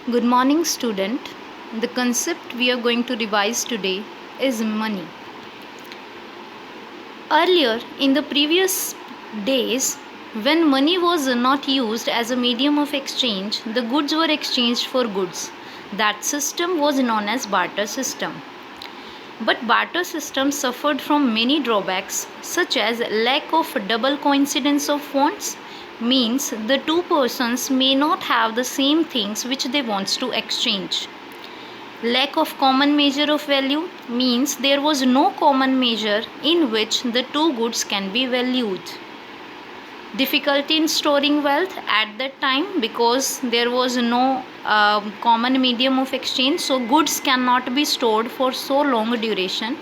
Good morning, student. The concept we are going to revise today is money. Earlier, in the previous days, when money was not used as a medium of exchange, the goods were exchanged for goods. That system was known as barter system. But barter system suffered from many drawbacks, such as lack of double coincidence of wants, means the two persons may not have the same things which they wants to exchange. Lack of common measure of value means there was no common measure in which the two goods can be valued. Difficulty in storing wealth at that time because there was no common medium of exchange, so goods cannot be stored for so long duration.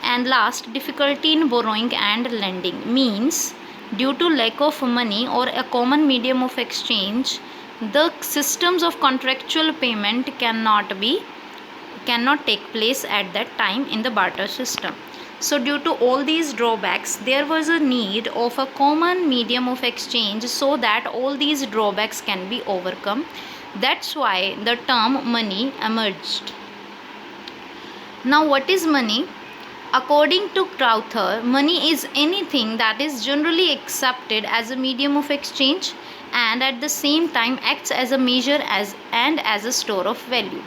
And last, difficulty in borrowing and lending means due to lack of money or a common medium of exchange, the systems of contractual payment cannot take place at that time in the barter system. So due to all these drawbacks, there was a need of a common medium of exchange so that all these drawbacks can be overcome. That's why the term money emerged. Now, what is money? According to Crowther, money is anything that is generally accepted as a medium of exchange and at the same time acts as a measure and as a store of value.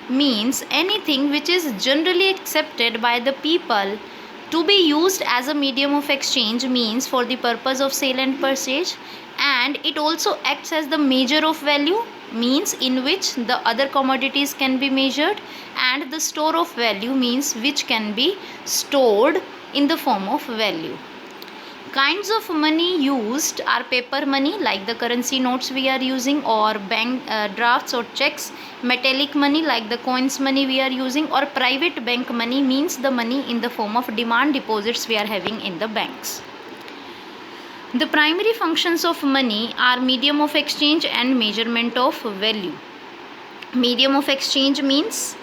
Means anything which is generally accepted by the people to be used as a medium of exchange, means for the purpose of sale and purchase, and it also acts as the measure of value, means in which the other commodities can be measured, and the store of value means which can be stored in the form of value. Kinds of money used are paper money like the currency notes we are using, or bank drafts or checks, metallic money like the coins money we are using, or private bank money means the money in the form of demand deposits we are having in the banks. The primary functions of money are medium of exchange and measurement of value. Medium of exchange means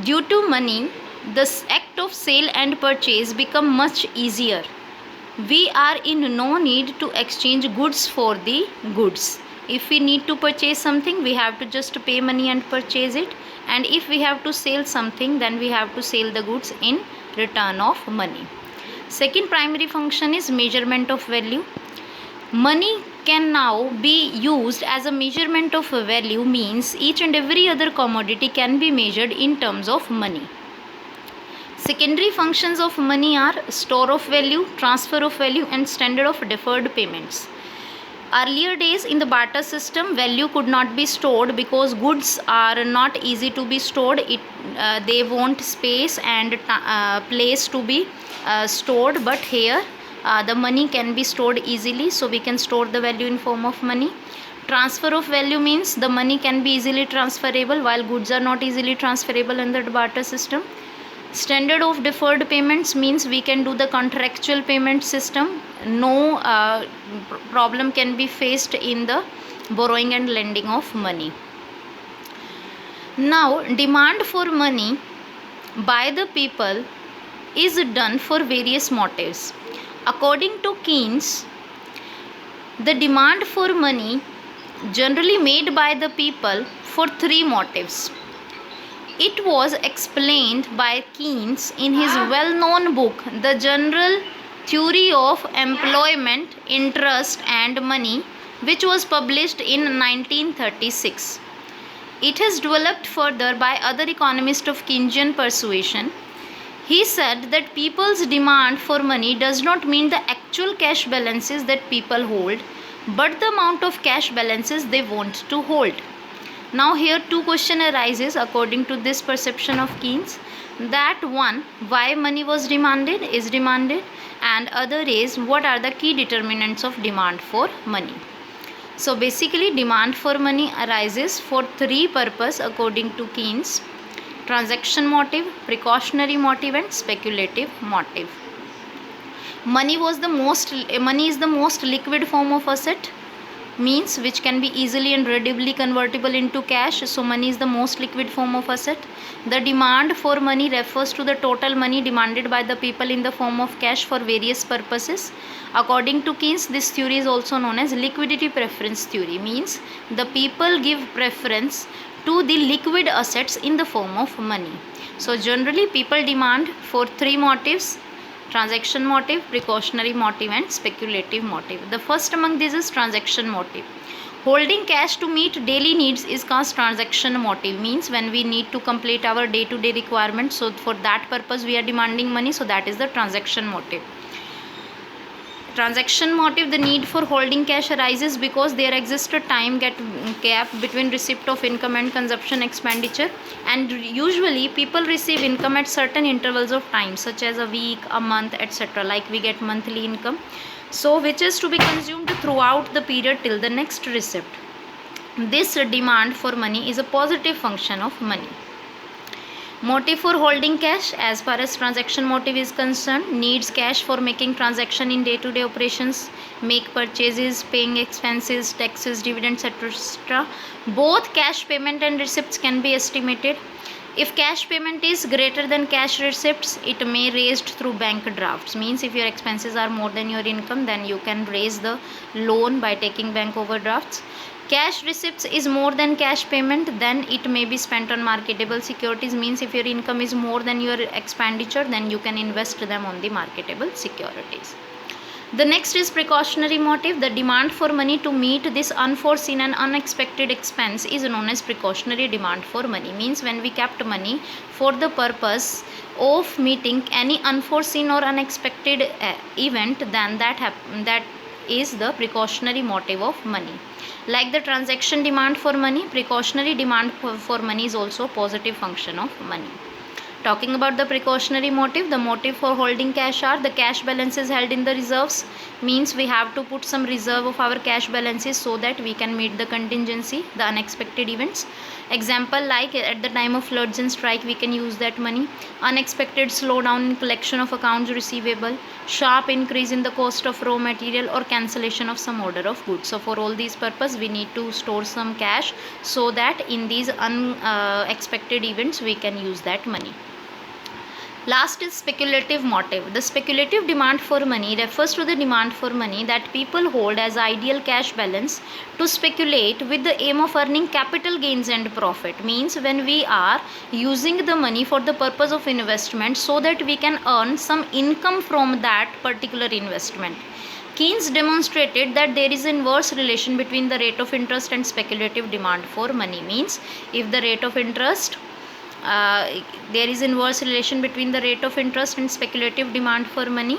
due to money, the act of sale and purchase become much easier. We are in no need to exchange goods for the goods. If we need to purchase something, we have to just pay money and purchase it, and if we have to sell something, then we have to sell the goods in return of money. Second primary function is measurement of value. Money can now be used as a measurement of value, means each and every other commodity can be measured in terms of money. Secondary functions of money are store of value, transfer of value, and standard of deferred payments. Earlier days in the barter system, value could not be stored because goods are not easy to be stored. They want space and place to be stored, but here the money can be stored easily, so we can store the value in form of money. Transfer of value means the money can be easily transferable while goods are not easily transferable in the barter system. Standard of deferred payments means we can do the contractual payment system. No problem can be faced in the borrowing and lending of money. Now, demand for money by the people is done for various motives. According to Keynes, the demand for money generally made by the people for three motives. It was explained by Keynes in his well-known book, The General Theory of Employment, Interest and Money, which was published in 1936. It has developed further by other economists of Keynesian persuasion. He said that people's demand for money does not mean the actual cash balances that people hold, but the amount of cash balances they want to hold. Now here two questions arises according to this perception of Keynes. That one, why money is demanded, and other is what are the key determinants of demand for money. So basically demand for money arises for three purposes according to Keynes: transaction motive, precautionary motive and speculative motive. Money is the most liquid form of asset. means which can be easily and readily convertible into cash. So money is the most liquid form of asset. The demand for money refers to the total money demanded by the people in the form of cash for various purposes. According to Keynes, this theory is also known as liquidity preference theory, means the people give preference to the liquid assets in the form of money. So generally people demand for three motives: transaction motive, precautionary motive and speculative motive. The first among these is transaction motive. Holding cash to meet daily needs is called transaction motive, means when we need to complete our day-to-day requirements, so for that purpose we are demanding money, so that is the transaction motive. Transaction motive, the need for holding cash arises because there exists a time gap between receipt of income and consumption expenditure, and usually people receive income at certain intervals of time such as a week, a month, etc. Like we get monthly income, so which is to be consumed throughout the period till the next receipt. This demand for money is a positive function of money. Motive for holding cash, as far as transaction motive is concerned, needs cash for making transaction in day-to-day operations, make purchases, paying expenses, taxes, dividends, etc. Both cash payment and receipts can be estimated. If cash payment is greater than cash receipts, it may raised through bank drafts, means if your expenses are more than your income, then you can raise the loan by taking bank overdrafts. Cash receipts is more than cash payment, then it may be spent on marketable securities, means if your income is more than your expenditure, then you can invest them on the marketable securities. The next is precautionary motive. The demand for money to meet this unforeseen and unexpected expense is known as precautionary demand for money, means when we kept money for the purpose of meeting any unforeseen or unexpected event, then that is the precautionary motive of money. Like the transaction demand for money, precautionary demand for money is also a positive function of money. Talking about the precautionary motive, the motive for holding cash are the cash balances held in the reserves, means we have to put some reserve of our cash balances so that we can meet the contingency, the unexpected events. Example, like at the time of floods and strike, we can use that money. Unexpected slowdown in collection of accounts receivable, sharp increase in the cost of raw material, or cancellation of some order of goods. So for all these purposes we need to store some cash so that in these unexpected events we can use that money. Last is speculative motive. The speculative demand for money refers to the demand for money that people hold as ideal cash balance to speculate with the aim of earning capital gains and profit, means when we are using the money for the purpose of investment so that we can earn some income from that particular investment. Keynes demonstrated that there is an inverse relation between the rate of interest and speculative demand for money, means if the rate of interest there is inverse relation between the rate of interest and speculative demand for money.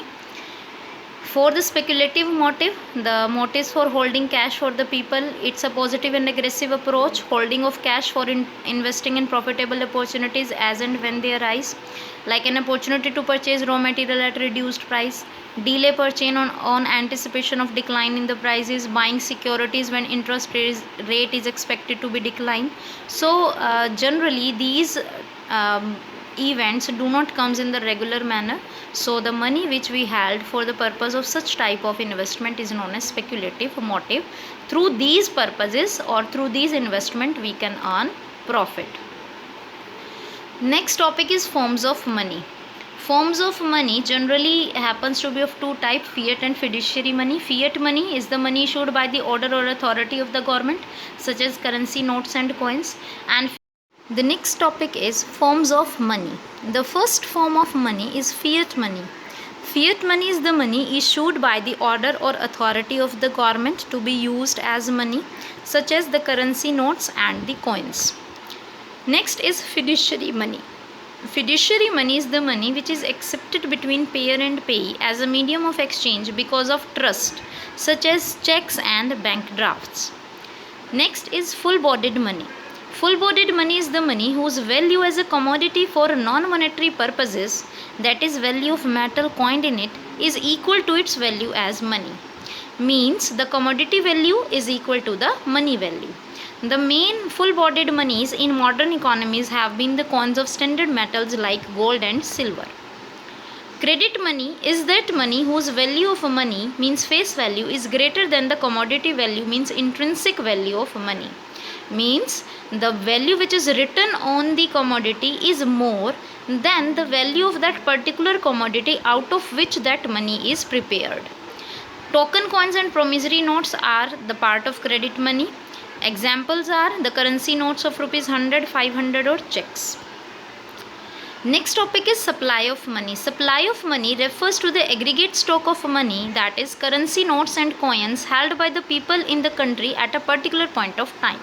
For the speculative motive, the motives for holding cash for the people, it's a positive and aggressive approach, holding of cash for investing in profitable opportunities as and when they arise, like an opportunity to purchase raw material at reduced price, delay purchase on anticipation of decline in the prices, buying securities when interest rate is expected to be declined. So generally these events do not comes in the regular manner, so the money which we held for the purpose of such type of investment is known as speculative motive. Through these purposes or through these investment we can earn profit. Next topic is forms of money. Forms of money generally happens to be of two types, fiat and fiduciary money. Fiat money is the money issued by the order or authority of the government, such as currency, notes and coins. And the next topic is forms of money. The first form of money is fiat money. Fiat money is the money issued by the order or authority of the government to be used as money, such as the currency notes and the coins. Next is fiduciary money. Fiduciary money is the money which is accepted between payer and payee as a medium of exchange because of trust, such as checks and bank drafts. Next is full-bodied money. Full-bodied money is the money whose value as a commodity for non-monetary purposes, that is value of metal coined in it, is equal to its value as money. Means the commodity value is equal to the money value. The main full-bodied monies in modern economies have been the coins of standard metals like gold and silver. Credit money is that money whose value of money means face value is greater than the commodity value means intrinsic value of money. Means the value which is written on the commodity is more than the value of that particular commodity out of which that money is prepared. Token coins and promissory notes are the part of credit money. Examples are the currency notes of rupees 100, 500 or checks. Next topic is supply of money. Supply of money refers to the aggregate stock of money, that is currency notes and coins held by the people in the country at a particular point of time.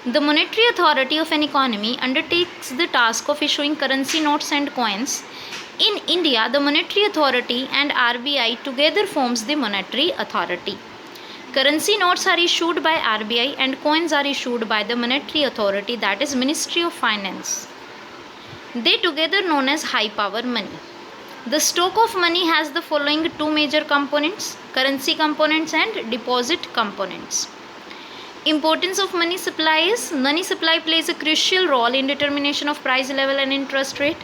The monetary authority of an economy undertakes the task of issuing currency notes and coins. In India, the monetary authority and RBI together forms the monetary authority. Currency notes are issued by RBI and coins are issued by the monetary authority, that is Ministry of Finance. They together known as high power money. The stock of money has the following two major components: currency components and deposit components. Importance of money supply is money supply plays a crucial role in determination of price level and interest rate.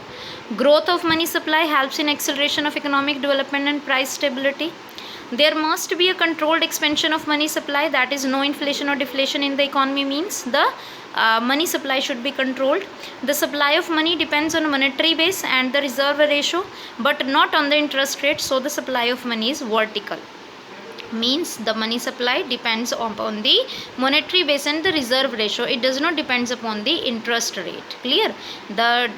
Growth of money supply helps in acceleration of economic development and price stability. There must be a controlled expansion of money supply, that is no inflation or deflation in the economy means the money supply should be controlled. The supply of money depends on monetary base and the reserve ratio but not on the interest rate, so the supply of money is vertical. Means the money supply depends upon the monetary base and the reserve ratio, it does not depends upon the interest rate. Clear? The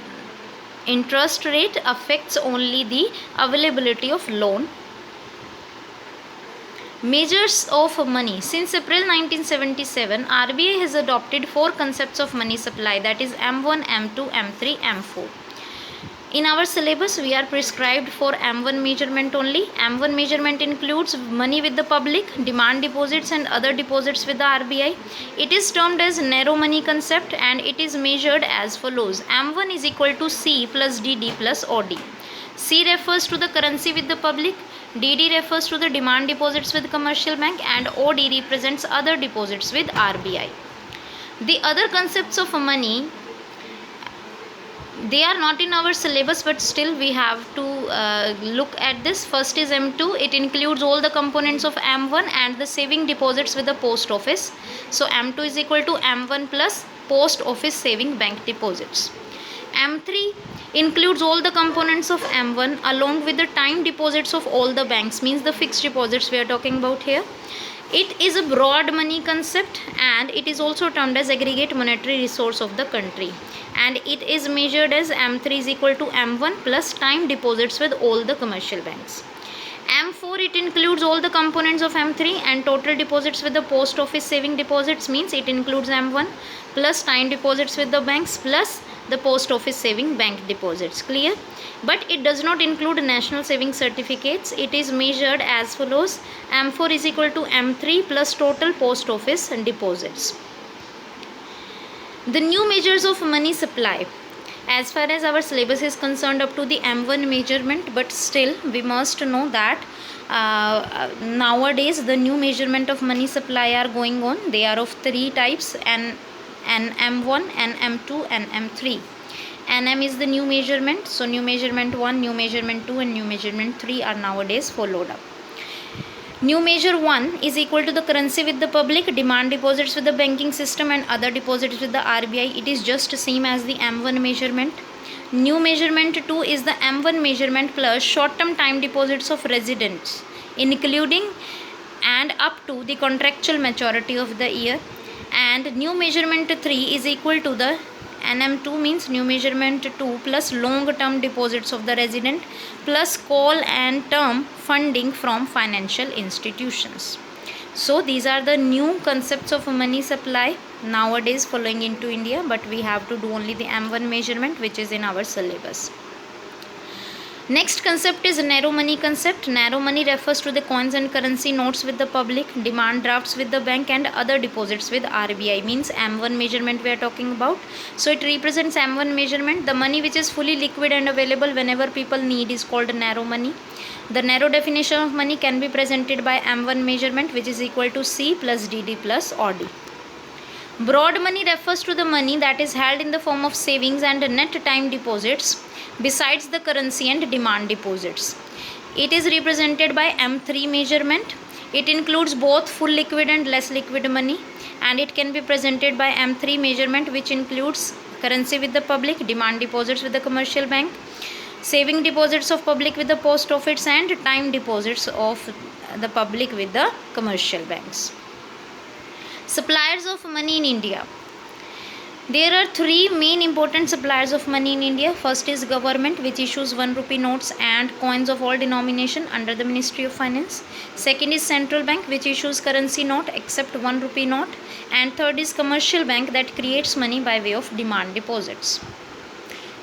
interest rate affects only the availability of loan. Measures of money. Since April 1977, RBI has adopted four concepts of money supply, that is M1, M2, M3, M4. In our syllabus, we are prescribed for M1 measurement only. M1 measurement includes money with the public, demand deposits and other deposits with the RBI. It is termed as narrow money concept and it is measured as follows. M1 is equal to C plus DD plus OD. C refers to the currency with the public, DD refers to the demand deposits with commercial bank and OD represents other deposits with RBI. The other concepts of money, they are not in our syllabus but still we have to look at this. First is M2. It includes all the components of M1 and the saving deposits with the post office. So M2 is equal to M1 plus post office saving bank deposits. M3 includes all the components of M1 along with the time deposits of all the banks, means the fixed deposits we are talking about here. It is a broad money concept and it is also termed as aggregate monetary resource of the country, and it is measured as M3 is equal to M1 plus time deposits with all the commercial banks. M4, it includes all the components of M3 and total deposits with the post office saving deposits, means it includes M1 plus time deposits with the banks plus the post office saving bank deposits. Clear? But it does not include national saving certificates. It is measured as follows. M4 is equal to M3 plus total post office deposits. The new measures of money supply. As far as our syllabus is concerned up to the M1 measurement, but still we must know that nowadays the new measurement of money supply are going on. They are of three types, and M1, and M2 and M3. NM is the new measurement. So new measurement 1, new measurement 2 and new measurement 3 are nowadays followed up. New measure 1 is equal to the currency with the public, demand deposits with the banking system and other deposits with the RBI. It is just same as the M1 measurement. New measurement 2 is the M1 measurement plus short-term time deposits of residents, including and up to the contractual maturity of the year. And new measurement 3 is equal to the NM2, means new measurement 2 plus long-term deposits of the resident plus call and term funding from financial institutions. So these are the new concepts of money supply nowadays following into India, but we have to do only the M1 measurement which is in our syllabus. Next concept is narrow money concept. Narrow money refers to the coins and currency notes with the public, demand drafts with the bank and other deposits with RBI, means M1 measurement we are talking about. So it represents M1 measurement. The money which is fully liquid and available whenever people need is called narrow money. The narrow definition of money can be presented by M1 measurement, which is equal to C plus DD plus OD. Broad money refers to the money that is held in the form of savings and net time deposits besides the currency and demand deposits. It is represented by M3 measurement. It includes both full liquid and less liquid money, and it can be presented by M3 measurement, which includes currency with the public, demand deposits with the commercial bank, saving deposits of public with the post office, and time deposits of the public with the commercial banks. Suppliers of money in India. There are three main important suppliers of money in India. First is government, which issues 1 rupee notes and coins of all denomination under the Ministry of Finance. Second is central bank, which issues currency note except 1 rupee note. And third is commercial bank, that creates money by way of demand deposits.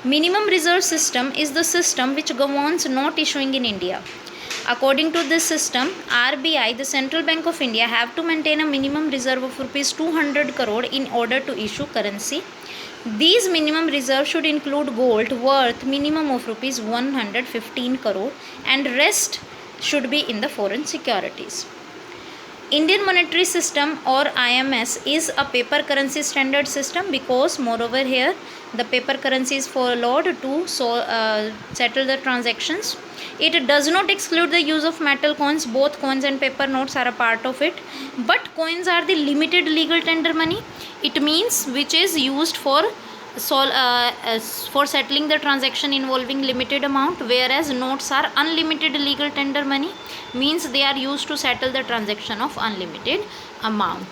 Minimum reserve system is the system which governs note issuing in India. According to this system, RBI, the Central Bank of India, have to maintain a minimum reserve of rupees 200 crore in order to issue currency. These minimum reserves should include gold worth minimum of rupees 115 crore, and rest should be in the foreign securities. Indian monetary system, or IMS, is a paper currency standard system because moreover here the paper currency is followed to settle the transactions. It does not exclude the use of metal coins. Both coins and paper notes are a part of it, but coins are the limited legal tender money. It means which is used for settling the transaction involving limited amount, whereas notes are unlimited legal tender money, means they are used to settle the transaction of unlimited amount.